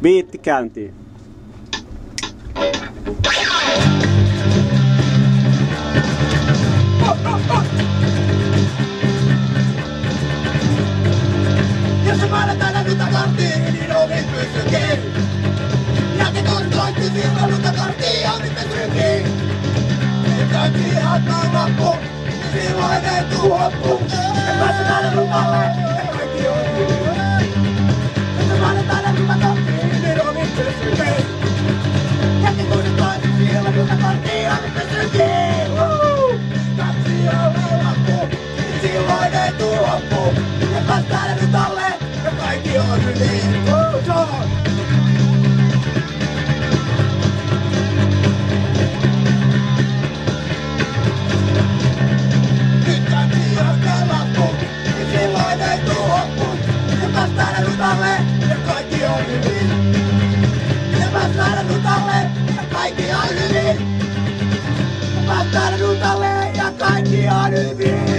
Biitti käyntiin. Jos sä maanantaina nyt karttiin, niin ovi pysyy kiinni. Ja te kontoitte silloin nyt karttiin, ja nyt pysyy kiinni. Niin kaikki ihan loppu, niin silloin ei tuu hoppu. Ja päässä täällä lupalle, ja kaikki on hyvin. Jos sä maanantaina nyt karttiin, niin ovi pysyy kiinni. Ja te kontoitte silloin nyt karttiin, ja nyt pysyy kiinni. Kaksi on loppu, niin silloin ei tuu hoppu. Ja päässä täällä nyt alle, ja kaikki on hyvin. Nyt kaikki on loppu, niin silloin ei tuu hoppu. Ja päässä täällä nyt alle, ja kaikki on hyvin. Ja päässä täällä nyt alle, ja kaikki on hyvin. Ja päässä täällä nyt alle, ja kaikki on hyvin.